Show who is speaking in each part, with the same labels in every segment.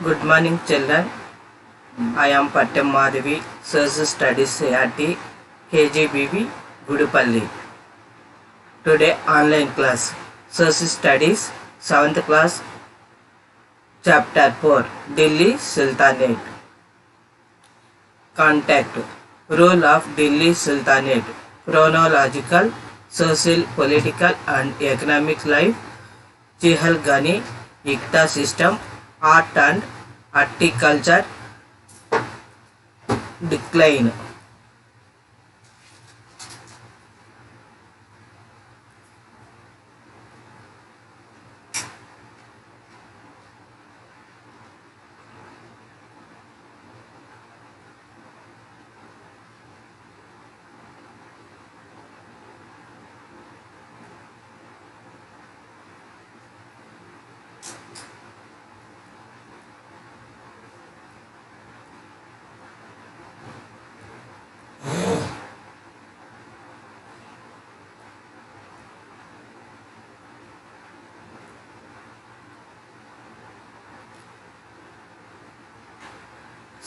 Speaker 1: Good morning, children. I am Pattam Madhavi, Social Studies at KGBV, Gudupalli. Today, online class. Social Studies, 7th class, Chapter 4, Delhi Sultanate. Contact. Role of Delhi Sultanate. Chronological, social, political and economic life. Chehalgani, Ikta system, art and horticulture, decline.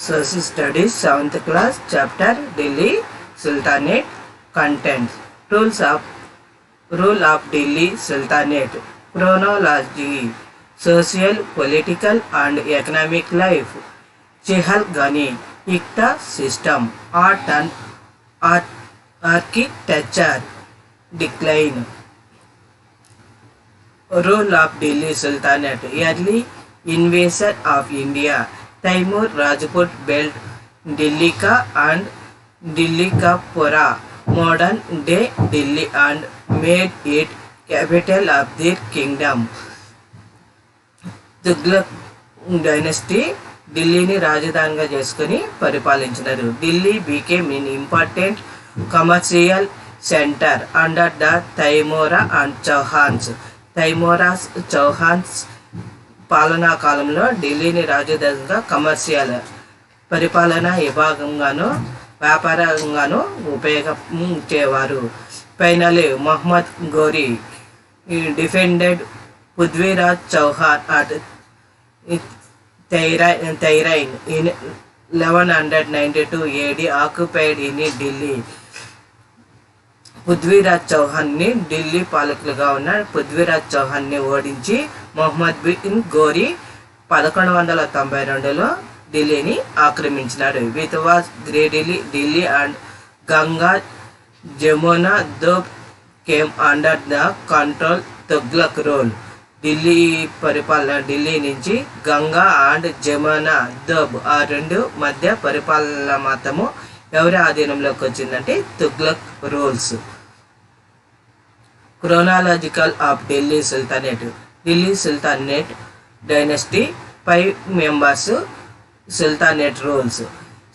Speaker 1: Social Studies, 7th class, Chapter Delhi Sultanate. Contents. Rule of Delhi Sultanate. Chronology. Social, political and economic life. Chehalgani, Ikta system, art and architecture, decline. Role of Delhi Sultanate. Early invasion of India. Taimur Rajput built Delhi Ka and Delhi Ka Pura, modern day Delhi, and made it capital of their kingdom. Tughlaq dynasty ఢిల్లీని రాజధానిగా చేసుకుని పరిపాలించినారు. Delhi became an important commercial center under the Taimura and Chauhans. Chauhans పాలనా కాలంలో ఢిల్లీని రాజధానిగా commercial పరిపాలనా విభాగంగాను వ్యాపారంగాను ఉపయోగించేవారు. Finally Mohammad Ghori defended Prithviraj Chauhan at Tehran in 1192 AD, occupied in Delhi. Prithviraj చౌహాన్ని ఢిల్లీ పాలకులుగా ఉన్న పృథ్వీరాజ్ చౌహాన్ని ఓడించి మొహమ్మద్ బిన్ ఘోరీ 1192లో ఢిల్లీని ఆక్రమించినాడు. With was greatly Delhi and Ganga Jamuna Doab came under the control Tughlaq rule. Delhi పరిపాలన ఢిల్లీ నుంచి గంగా అండ్ జమునా దోబ్ ఆ రెండు మధ్య పరిపాలన మొత్తము ఎవరి ఆధీనంలోకి వచ్చిందంటే Tughlaq rules. Chronological of Delhi Sultanate. Delhi Sultanate dynasty, 5 members, Sultanate rules.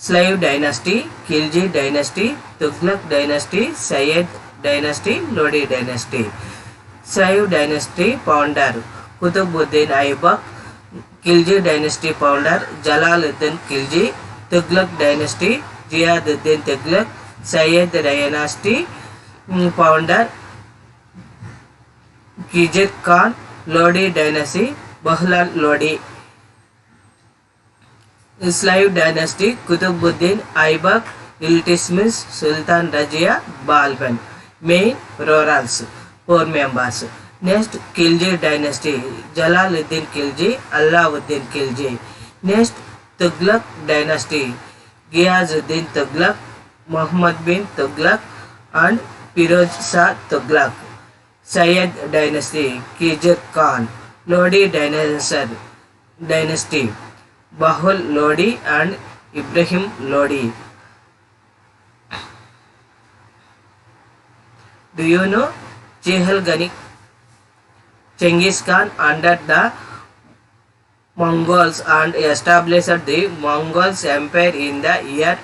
Speaker 1: Slave dynasty, Khilji dynasty, Tughlaq dynasty, Sayyid dynasty, Lodi dynasty. Slave dynasty founder Qutbuddin Aibak, Khilji dynasty founder Jalaluddin Khilji, Tughlaq dynasty Ziauddin Tughlaq, Sayyid dynasty founder Khizr Khan, Lodi dynasty Bahlal Lodi. Slave dynasty Qutbuddin Aibak, Iltutmish, Sultan Razia Balban. Main rurals, 4 members. Next, Khilji dynasty Jalaluddin Khilji, Alauddin Khilji. Next, Tughlaq dynasty Ghiyazuddin Tughlaq, Muhammad bin Tughlaq and Firoz Shah Tughlaq. Sayyid dynasty Khizr Khan. Lodi dynasty Bahul Lodi and Ibrahim Lodi. Do you know Chehalgani? Genghis Khan under the Mongols and established the Mongols Empire in the year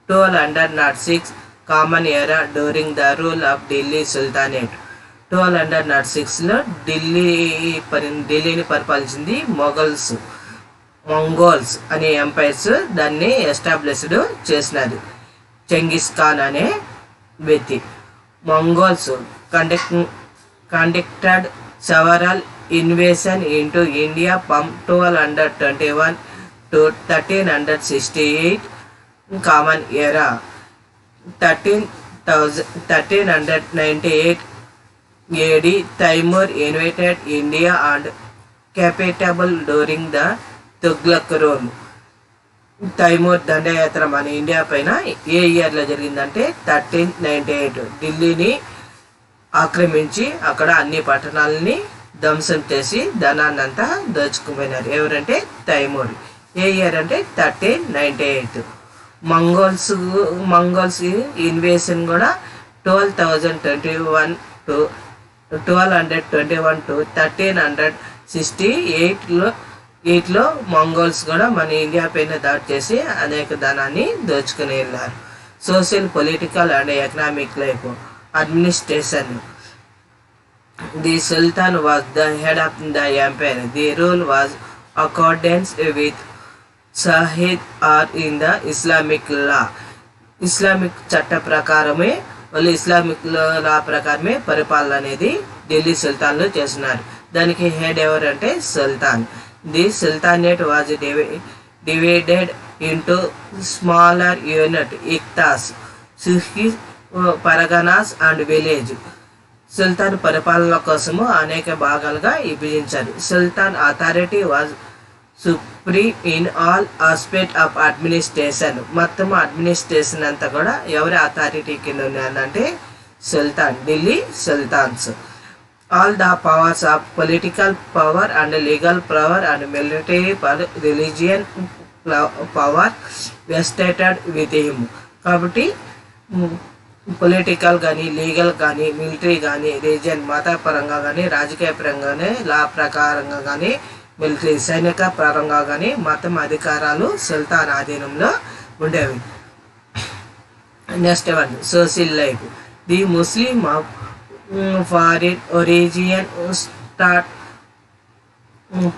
Speaker 1: 1206 Common Era during the rule of Delhi Sultanate. 1206లో ఢిల్లీని పరిపాలించింది Mongols అనే empires దాన్ని established చేసినారు. Genghis Khan అనే వ్యక్తి. Mongols conducted several invasion into India from 1221 to 1368 Common Era. 1398 AD, Timur invaded India and capital during the Tughlaq rule. Timur దండయాత్ర మన India పైన ఏ ఇయర్లో జరిగిందంటే 1398. ఢిల్లీని ఆక్రమించి అక్కడ అన్ని పట్టణాలని ధ్వంసం చేసి ధనాన్ని అంతా దోచుకుపోయినారు. ఎవరంటే తైమూర్. ఏ ఇయర్ అంటే 1398. మంగోల్స్ ఇన్వేషన్ కూడా 1221 to 1368లో మంగోల్స్ కూడా మన ఇండియా పైన దాడి చేసి అనేక ధనాన్ని దోచుకుని వెళ్ళారు. Social, political and economic life, administration. The sultan was the head of the empire. The rule was accordance with షాహిద్ or in the Islamic law. Islamic చట్ట ప్రకారమే వాళ్ళు ఇస్లామిక్ లా ప్రకారమే పరిపాలన అనేది ఢిల్లీ సుల్తాన్లు చేస్తున్నారు. దానికి హెడ్ ఎవరంటే సుల్తాన్. The sultanate was divided into smaller unit iqtas, parganas and village. సుల్తాన్ పరిపాలన కోసము అనేక భాగాలుగా విభజించారు. Sultan authority was supreme in all aspect of administration. మొత్తం అడ్మినిస్ట్రేషన్ అంతా కూడా ఎవరి అథారిటీ కింద ఉన్నారంటే సుల్తాన్, Delhi sultans. All the powers of political power and legal power and military power, religion power vested with him. కాబట్టి పొలిటికల్ కానీ, లీగల్ కానీ, మిలిటరీ కానీ, రిలీజియన్ మతపరంగా కానీ, రాజకీయ పరంగా కానీ, లా ప్రకారంగా కానీ, మిలిటరీ సైనిక పరంగా కానీ మొత్తం అధికారాలు సుల్తాన్ ఆధీనంలో ఉండేవి. Next one, social life. The Muslim of foreign origin start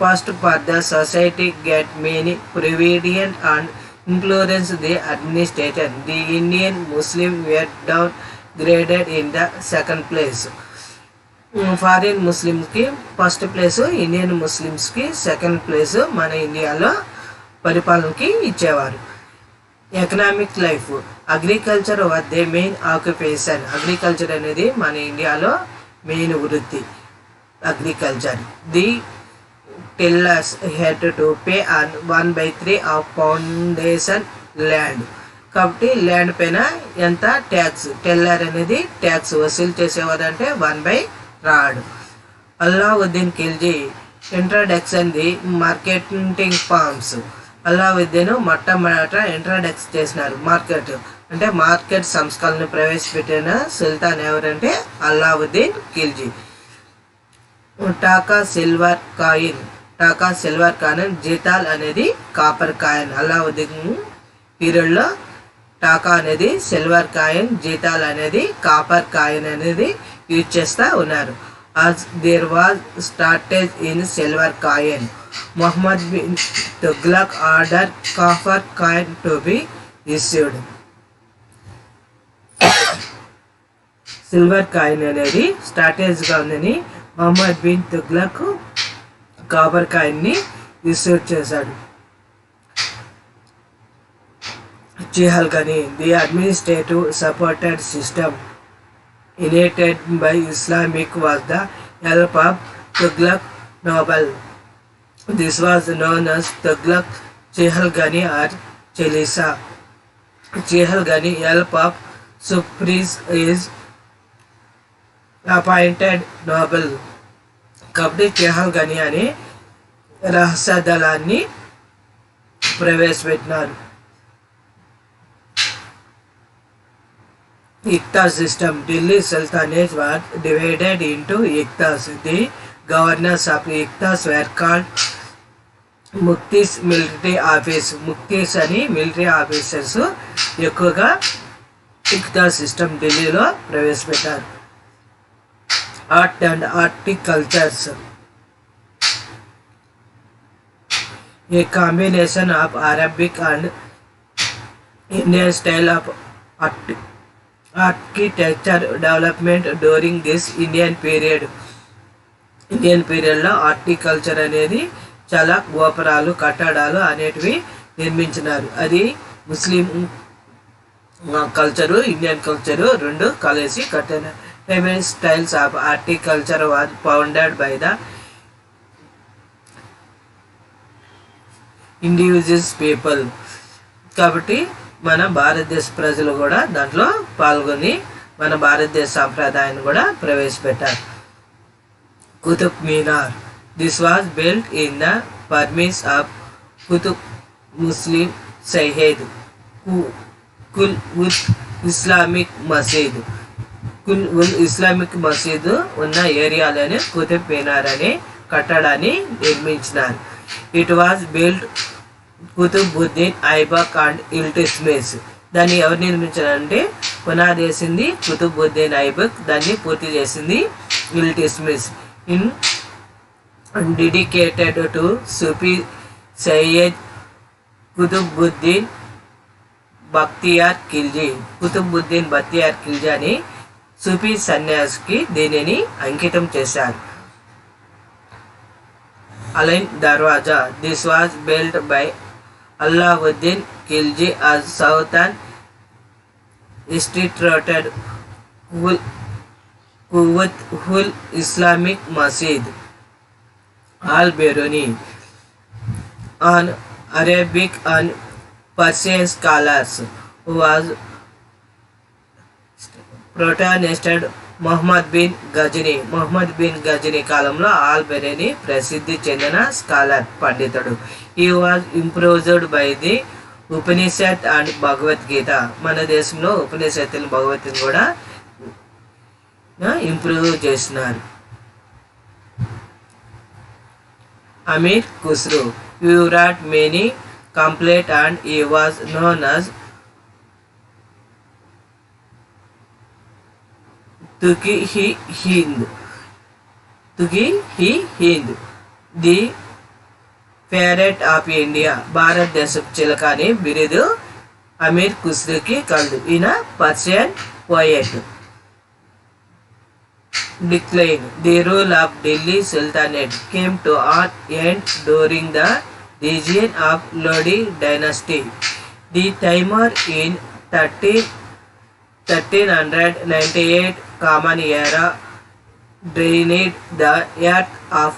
Speaker 1: first for the society get many privileges and influence the administration. The Indian Muslim were downgraded in the second place. Foreign ముస్లిమ్స్కి first place, Indian ముస్లిమ్స్కి second place మన ఇండియాలో పరిపాలనకి ఇచ్చేవారు. Economic life. Agriculture was the main occupation. Agriculture అనేది మన ఇండియాలో main వృత్తి agriculture. The tillers had to pay on 1/3 of foundation land. కాబట్టి ల్యాండ్ పైన ఎంత ట్యాక్స్, టెల్లర్ అనేది ట్యాక్స్ వసూలు చేసేవారంటే 1/3. Allauddin Khilji introduction the marketing forms. Allauddin మొట్టమొదట ఇంట్రడక్స్ చేసినారు మార్కెట్, అంటే మార్కెట్ సంస్కరణను ప్రవేశపెట్టిన సుల్తాన్ ఎవరంటే Allauddin Khilji. Taka silver coin. Taka silver coin. Jital అనేది కాపర్ కాయిన్. అల్లావుద్దీన్ పీరియడ్లో టాకా అనేది సిల్వర్ కాయిన్, జితాల్ అనేది కాపర్ కాయిన్ అనేది యూజ్ చేస్తూ ఉన్నారు. as there was shortage in silver coin. Muhammad bin Tughlaq ordered copper coin to be issued. Silver coin అనేది స్టార్టేజ్గా ఉందని మహమ్మద్ బిన్ తుగ్లక్ కాపర్ కాయిన్ని ఇష్యూ చేశాడు. Chihalgani. The administrative supported system inherited by Islamic was the help of Tughlaq noble. This was known as Tughlaq Chihalgani or Chalisa. Chihalgani help of Supris is appointed noble. కాబట్టి చిహల్గని అనే రహస్య దళాన్ని ప్రవేశపెట్టినారు. Iqtas system. Delhi Sultanate was divided into Iqtas. The governors of Iqtas were called Muftis military office. Muftis అని military officers ఎక్కువగా Iqtas system ఢిల్లీలో ప్రవేశపెట్టారు. Art and horticultures. A combination of Arabic and Indian style of architecture development during this Indian period. Indian పీరియడ్లో horticulture అనేది చాలా గోపురాలు కట్టడాలు అనేటివి నిర్మించినారు. అది ముస్లిం కల్చరు ఇండియన్ కల్చరు రెండు కలిసి కట్టిన famous styles of horticulture was founded by the individuals people. కాబట్టి మన భారతదేశ ప్రజలు కూడా దాంట్లో పాల్గొని మన భారతదేశ సాంప్రదాయాన్ని కూడా ప్రవేశపెట్టారు. Qutub Minar. This was built in the premises of Qutub Muslim Sayyid కుల్ ఉల్ ఇస్లామిక్ మసీద్. కుల్ ఉల్ ఇస్లామిక్ మసీద్ ఉన్న ఏరియాలోనే కుతుబ్ మీనార్ అనే కట్టడాన్ని నిర్మించినారు. It was built Qutubuddin Aibak and Iltutmish. దాన్ని ఎవరు నిర్మించారంటే పునాది వేసింది కుతుబుద్దీన్ ఐబక్, దాన్ని పూర్తి చేసింది Iltutmish. In dedicated to Sufi Sayyid Qutbuddin Bakhtiyar Khilji. Qutbuddin Bakhtiyar Khilji అని సూఫీ సన్యాసికి దీనిని అంకితం చేశారు. Alai Darwaza. This was built by Alauddin Khilji as southern instituted Kuwait Hul Islamic Masjid al-Biruni. On Arabic and Persian scholars who was protagonist Mohammad bin Ghazni కాలంలో ఆల్ బెరెనీ ప్రసిద్ధి చెందిన స్కాలర్ పండితుడు. He was improved by the Upanishad and Bhagavadgita. మన దేశంలో ఉపనిషత్తులు భగవద్గీతను కూడా ఇంప్రూవ్ చేస్తున్నారు. Amir Khusro. he wrote many complete and he was known as Tuki-hi-Hind, the parrot of India, భారతదేశపు చిలక అని బిరుదు అమీర్ ఖుస్రోకి కలదు. ఈయన Persian poet. Decline. The rule of Delhi sultanate came to an end during the reign of Lodi dynasty. The Timur in 1398 Common Era drained the earth of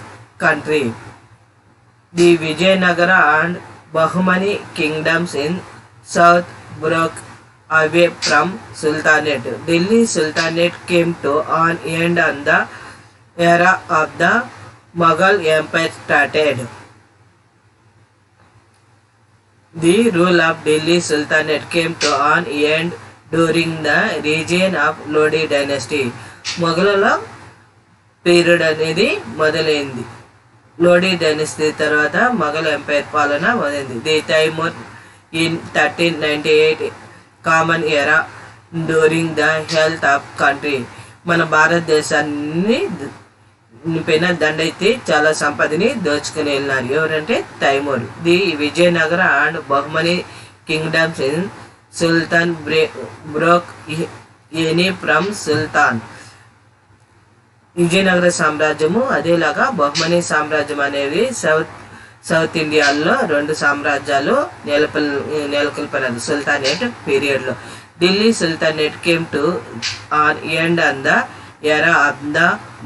Speaker 1: country. The Vijayanagara and Bahmani kingdoms in south broke away from Sultanate. Delhi Sultanate came to an end and the era of the Mughal Empire started. The rule of Delhi Sultanate came to an end during the reign of Lodi dynasty. మొఘలుల period అనేది మొదలైంది. Lodi dynasty తర్వాత Mughal empire పాలన మొదలైంది. The Timur in 1398 common era during the health of country. మన భారతదేశాన్ని పైన దండెత్తి చాలా సంపదని దోచుకుని వెళ్ళినారు. ఎవరంటే Timur. The Vijayanagara and Bahmani kingdoms in sultan broke any from sultan. Vijayanagara సామ్రాజ్యము అదేలాగా బహుమని సామ్రాజ్యం అనేవి సౌత్ ఇండియాలో రెండు సామ్రాజ్యాలు నెలకొల్పినారు సుల్తానేట్ పీరియడ్లో. Delhi sultanate came to an end on the era of the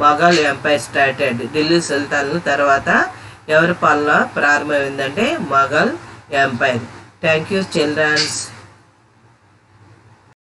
Speaker 1: Mughal empire started. Delhi సుల్తాన్ల తర్వాత ఎవరి పాలన ప్రారంభమైందంటే Mughal empire. Thank you children's.